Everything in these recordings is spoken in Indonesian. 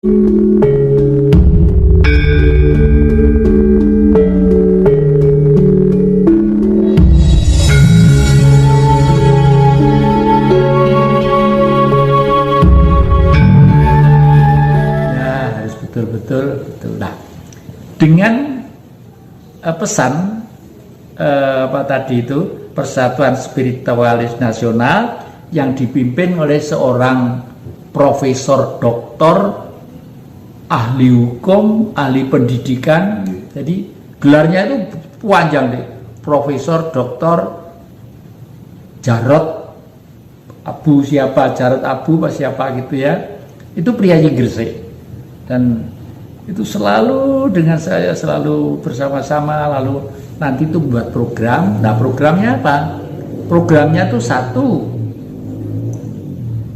harus betul-betul betul. Nah, dengan pesan apa tadi itu, Persatuan Spiritualis Nasional yang dipimpin oleh seorang profesor doktor, ahli hukum, ahli pendidikan. Jadi gelarnya itu panjang deh, Profesor Doktor Jarod Abu siapa, Jarod Abu apa siapa gitu ya. Itu priayi Gresik. Dan itu selalu dengan saya, selalu bersama-sama, lalu nanti itu buat program. Nah, programnya apa? Programnya tuh satu,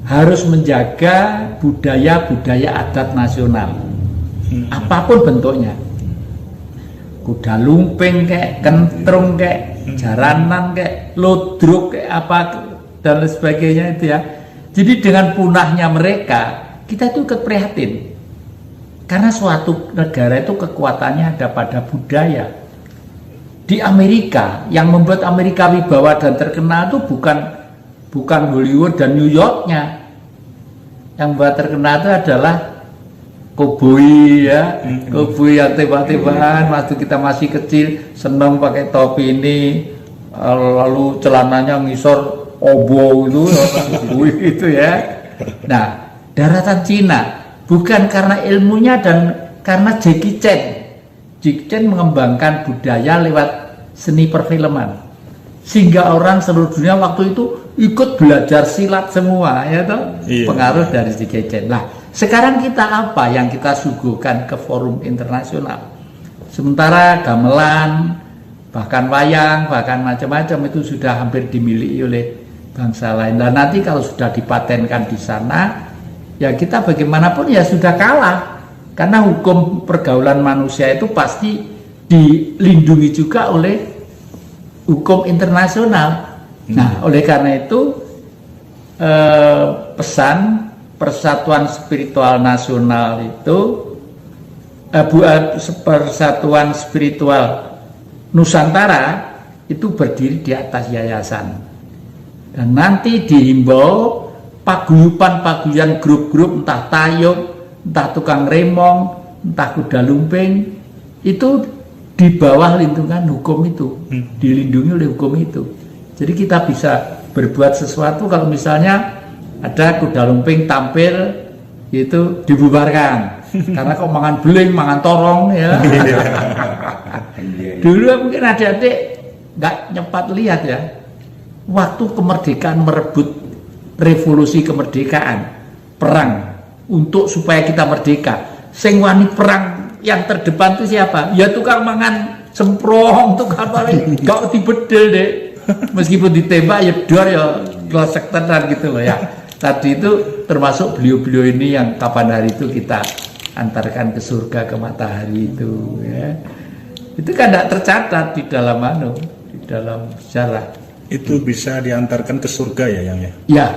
harus menjaga budaya-budaya adat nasional, apapun bentuknya, kuda lumping kayak, kentrung kayak, jaranan kayak, lodruk kayak apa dan lain sebagainya itu ya. Jadi dengan punahnya mereka, kita itu ikut prihatin, karena suatu negara itu kekuatannya ada pada budaya. Di Amerika, yang membuat Amerika wibawa dan terkenal itu bukan Hollywood dan New Yorknya. Yang membuat terkenal itu adalah koboi ya, koboi yang tebak-tebakan waktu kita masih kecil, senang pakai topi ini, lalu celananya ngisor obo itu ya. Nah, daratan Cina bukan karena ilmunya dan karena Jackie Chan. Jackie Chan mengembangkan budaya lewat seni perfilman, sehingga orang seluruh dunia waktu itu ikut belajar silat semua ya toh, pengaruh dari Jackie Chan. Nah, sekarang kita apa yang kita suguhkan ke forum internasional? Sementara gamelan, bahkan wayang, bahkan macam-macam itu sudah hampir dimiliki oleh bangsa lain. Dan nanti kalau sudah dipatenkan di sana, ya kita bagaimanapun ya sudah kalah. Karena hukum pergaulan manusia itu pasti dilindungi juga oleh hukum internasional. Nah, oleh karena itu pesan Persatuan Spiritual Nasional itu Persatuan Spiritual Nusantara itu berdiri di atas yayasan. Dan nanti dihimbau paguyuban-paguyuban grup-grup, entah tayub, entah tukang remong, entah kuda lumping, itu di bawah lindungan hukum itu, dilindungi oleh hukum itu. Jadi kita bisa berbuat sesuatu kalau misalnya ada kuda lumping tampil, itu dibubarkan. Karena kok mangan beling, mangan torong ya. Dulu mungkin adik-adik nggak nyepat lihat ya, waktu kemerdekaan merebut revolusi kemerdekaan, perang untuk supaya kita merdeka, sing wani perang yang terdepan itu siapa? Ya tukang mangan semprong, tukang paling gak dibedel deh, meskipun ditembak ya dor ya glosek tenan gitu loh ya. Tadi itu termasuk beliau-beliau ini yang kapan hari itu kita antarkan ke surga, ke matahari itu ya. Itu kan tidak tercatat di dalam di dalam sejarah. Itu bisa diantarkan ke surga ya, Yang ya? Ya.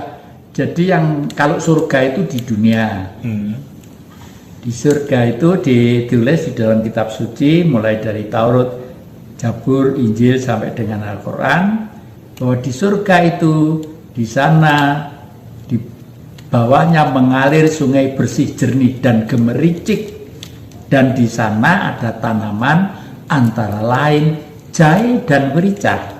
Jadi yang kalau surga itu di dunia, di surga itu ditulis di dalam kitab suci mulai dari Taurat, Zabur, Injil sampai dengan Al-Quran, bahwa di surga itu di sana di bawahnya mengalir sungai bersih jernih dan gemericik, dan di sana ada tanaman antara lain jahe dan merica.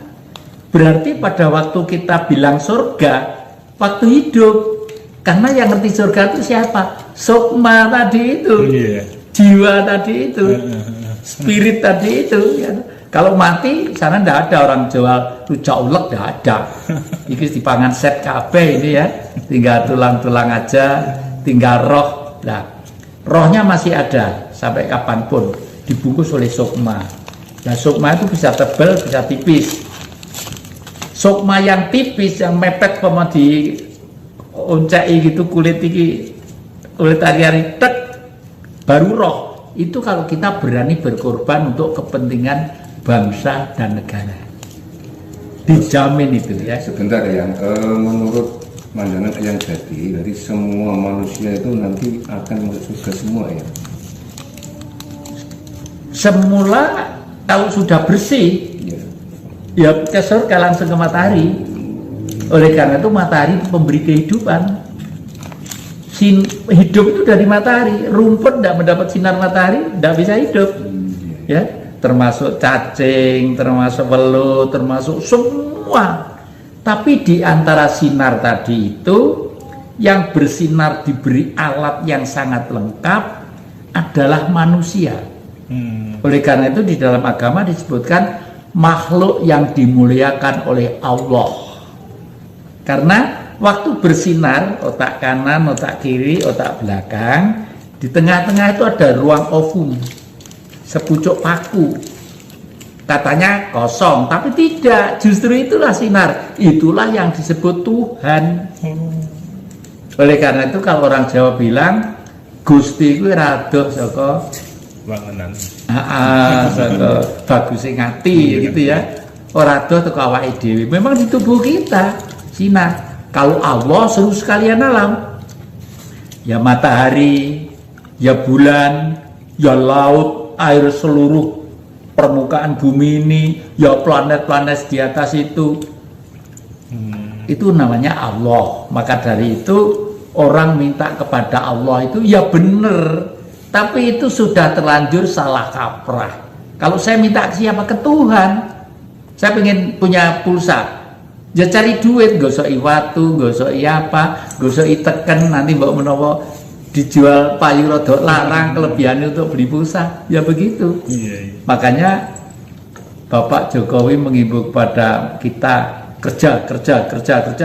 Berarti pada waktu kita bilang surga, waktu hidup, karena yang ngerti surga itu siapa? Sukma tadi itu, jiwa tadi itu, spirit tadi itu. Ya. Kalau mati, sana tidak ada orang jual rujak ulek, tidak ada. Ini dipangan set kabeh ini ya, tinggal tulang-tulang aja, tinggal roh. Nah, rohnya masih ada sampai kapanpun, dibungkus oleh sukma. Nah, sukma itu bisa tebal, bisa tipis. Sukma yang tipis, yang mepet pema di oncai gitu, kulit hari-hari tek, baru roh. Itu kalau kita berani berkorban untuk kepentingan bangsa dan negara, dijamin itu ya. Sebentar ya, menurut pandangan yang jadi dari semua manusia itu nanti akan masuk surga semua ya? Semula kalau sudah bersih, ya ke surga langsung ke matahari. Oleh karena itu matahari itu pemberi kehidupan. Hidup itu dari matahari. Rumput tidak mendapat sinar matahari, tidak bisa hidup. Ya, termasuk cacing, termasuk welut, termasuk semua. Tapi di antara sinar tadi itu, yang bersinar diberi alat yang sangat lengkap adalah manusia. Oleh karena itu di dalam agama disebutkan makhluk yang dimuliakan oleh Allah. Karena waktu bersinar, otak kanan, otak kiri, otak belakang, di tengah-tengah itu ada ruang ovum, sepucuk paku. Katanya kosong, tapi tidak, justru itulah sinar, itulah yang disebut Tuhan. Oleh karena itu kalau orang Jawa bilang Gusti kuwi rada saka wangunan. Saka baguse ngati gitu ya. Ora rada teko awake dhewe. Memang di tubuh kita sinar. Kalau Allah seluruh sekalian alam. Ya matahari, ya bulan, ya laut, air seluruh permukaan bumi ini, ya planet-planet di atas itu. Itu namanya Allah. Maka dari itu orang minta kepada Allah itu ya benar, tapi itu sudah terlanjur salah kaprah. Kalau saya minta ke siapa? Ke Tuhan. Saya pengen punya pulsa, ya cari duit, gosok watu, gosok apa, gosok teken, nanti mbak menawa dijual payu rodok larang, kelebihannya untuk beli pulsa, ya begitu. Makanya Bapak Jokowi mengimbau kepada kita kerja,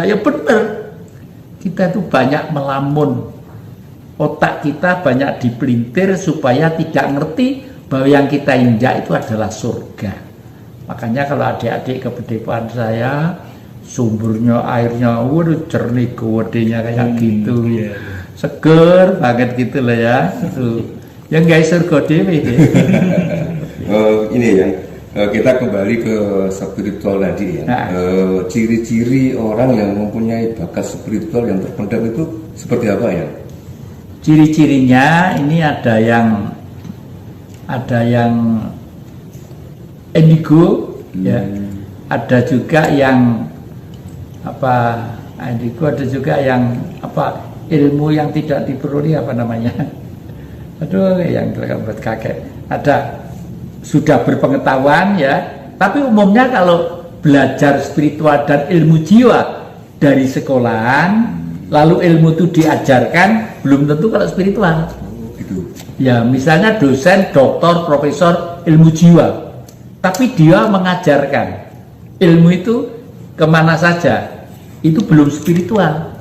ya benar. Kita itu banyak melamun, otak kita banyak dipelintir supaya tidak ngerti bahwa yang kita injak itu adalah surga. Makanya kalau adik-adik kebedepaan saya, sumbernya airnya waduh jernih gowedenya kayak gitu, seger banget gitu lah ya. Itu yang guys surga dewe. Ini ya, kita kembali ke spiritual tadi ya. Ciri-ciri orang yang mempunyai bakat spiritual yang terpendam itu seperti apa ya? Ciri-cirinya ini ada yang indigo, ya, ada juga yang apa indigo, ada juga yang apa ilmu yang tidak diperoleh, apa namanya? Aduh, yang buat kakek. Ada sudah berpengetahuan ya, tapi umumnya kalau belajar spiritual dan ilmu jiwa dari sekolahan, lalu ilmu itu diajarkan, belum tentu kalau spiritual. Ya, misalnya dosen, doktor, profesor ilmu jiwa, tapi dia mengajarkan ilmu itu kemana saja, itu belum spiritual,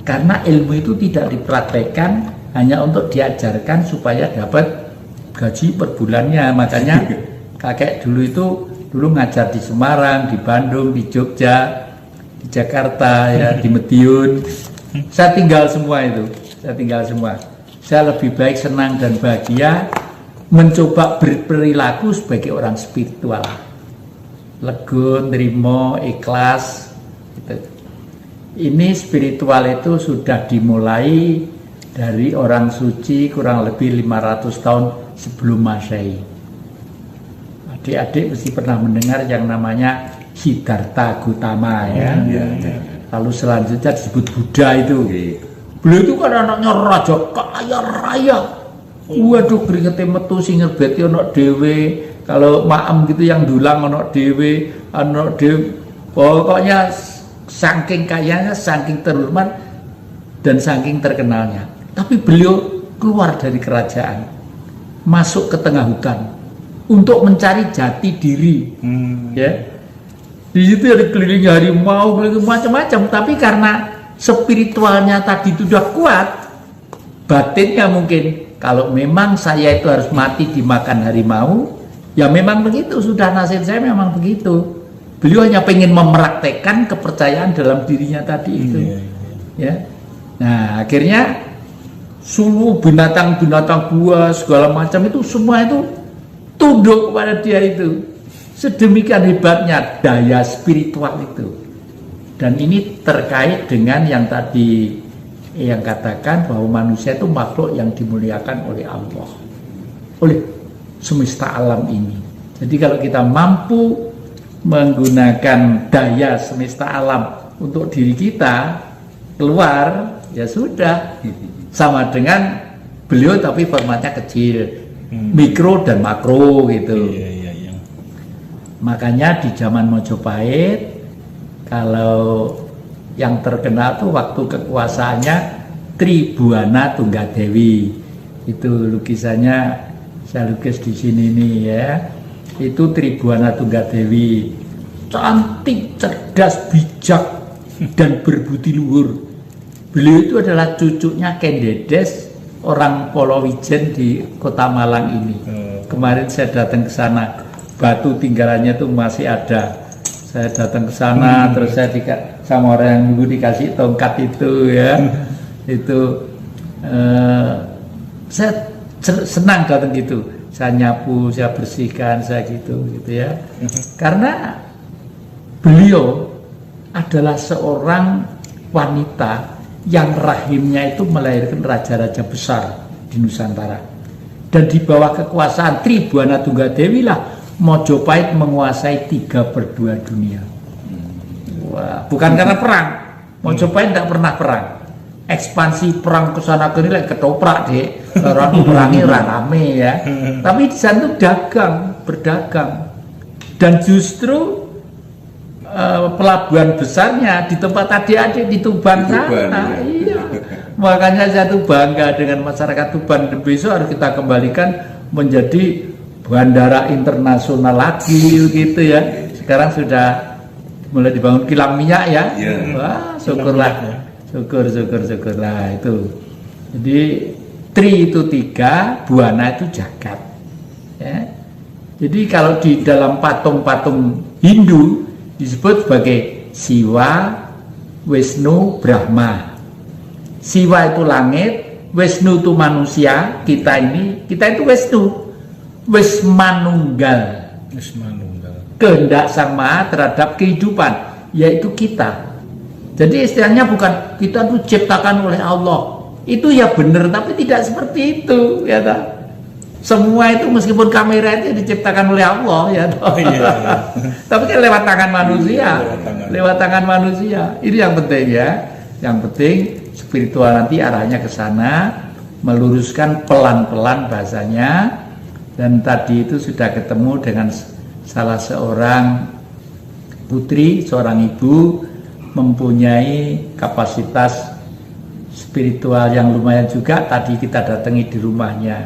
karena ilmu itu tidak dipraktekkan, hanya untuk diajarkan supaya dapat gaji per bulannya. Makanya kakek dulu ngajar di Semarang, di Bandung, di Jogja, di Jakarta, ya, di Madiun. Saya tinggal semua itu, saya lebih baik senang dan bahagia mencoba berperilaku sebagai orang spiritual, lego, nerimo, ikhlas gitu. Ini spiritual itu sudah dimulai dari orang suci kurang lebih 500 tahun sebelum Masehi. Adik-adik mesti pernah mendengar yang namanya Siddhartha Gautama ya. Lalu selanjutnya disebut Buddha itu. Beliau itu kan anaknya raja kaya raya. Waduh, keringetnya metu sing ngerbeti ana dhewe. Kalau maem gitu yang dulang ana dhewe, pokoknya saking kayanya, saking terhormat dan saking terkenalnya. Tapi beliau keluar dari kerajaan, masuk ke tengah hutan untuk mencari jati diri. Ya. Di situ ada keliling harimau, keliling macam-macam. Tapi karena spiritualnya tadi itu sudah kuat, batinnya mungkin kalau memang saya itu harus mati dimakan harimau, ya memang begitu, sudah nasib saya memang begitu. Beliau hanya pengen mempraktekkan kepercayaan dalam dirinya tadi itu. Ya. Nah, akhirnya seluruh binatang-binatang buas segala macam itu semua itu tunduk kepada dia itu. Sedemikian hebatnya daya spiritual itu. Dan ini terkait dengan yang tadi yang katakan bahwa manusia itu makhluk yang dimuliakan oleh Allah, oleh semesta alam ini. Jadi kalau kita mampu menggunakan daya semesta alam untuk diri kita keluar, ya sudah, sama dengan beliau tapi formatnya kecil, mikro dan makro gitu. Makanya di zaman Mojopahit, kalau yang terkenal tuh waktu kekuasaannya Tribuana Tunggadewi, itu lukisannya saya lukis di sini nih ya. Itu Tribuana Tunggadewi, cantik, cerdas, bijak, dan berbudi luhur. Beliau itu adalah cucunya Ken Dedes, orang Polowijen di Kota Malang ini. Kemarin saya datang ke sana, batu tinggalannya tuh masih ada. Saya datang ke sana, terus saya sama orang yang nunggu dikasih tongkat itu ya. Itu saya senang datang gitu. Saya nyapu, saya bersihkan, saya gitu ya. Karena beliau adalah seorang wanita yang rahimnya itu melahirkan raja-raja besar di Nusantara. Dan di bawah kekuasaan Tribuana Tunggadewi lah Mojopahit menguasai 3/2 dunia. Wah, bukan karena perang. Mojopahit tidak pernah perang. Ekspansi perang ke sana kini like ketoprak deh. Orang perangi rame ya. Tapi di sana tuh berdagang. Dan justru pelabuhan besarnya di tempat adik-adik di Tuban sana. Iya. Makanya saya tuh bangga dengan masyarakat Tuban. Besok harus kita kembalikan menjadi bandara internasional lagi gitu ya. Sekarang sudah mulai dibangun kilang minyak ya. Wah, syukurlah. Syukurlah itu. Jadi Tri itu 3, Buana itu jagat. Ya. Jadi kalau di dalam patung-patung Hindu disebut sebagai Siwa, Wisnu, Brahma. Siwa itu langit, Wisnu itu manusia, kita itu Wisnu. Wismanunggal, kehendak Sang Maha terhadap kehidupan, yaitu kita. Jadi istilahnya bukan kita tuh ciptakan oleh Allah, itu ya benar, tapi tidak seperti itu, ya tak? Semua itu meskipun kamera itu diciptakan oleh Allah, ya tak? Tapi kan lewat tangan manusia, lewat tangan manusia. Ini yang penting ya, yang penting spiritual nanti arahnya ke sana, meluruskan pelan-pelan bahasanya. Dan tadi itu sudah ketemu dengan salah seorang putri, seorang ibu mempunyai kapasitas spiritual yang lumayan juga. Tadi kita datangi di rumahnya.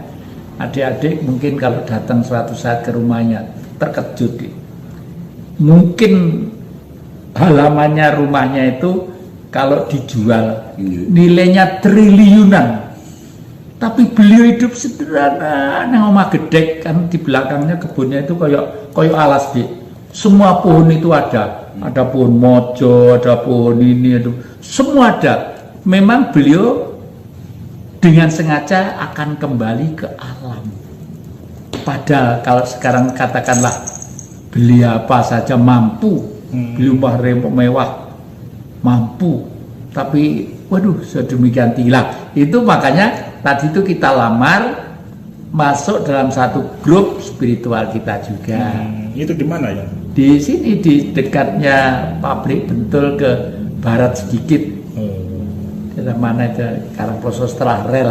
Adik-adik mungkin kalau datang suatu saat ke rumahnya terkejut. Mungkin halamannya rumahnya itu kalau dijual nilainya triliunan. Tapi beliau hidup sederhana, nang omah gedek kan di belakangnya kebunnya itu kayak alas deh. Semua pohon itu ada pohon mojo, ada pohon ini, semua ada. Memang beliau dengan sengaja akan kembali ke alam. Padahal kalau sekarang katakanlah beliau apa saja mampu, beliau mewah, mampu, tapi waduh sedemikian tilah. Itu makanya tadi itu kita lamar masuk dalam satu grup spiritual kita juga. Itu di mana ya? Di sini di dekatnya pabrik Bentul ke barat sedikit. Di mana itu Karangposo setelah rel.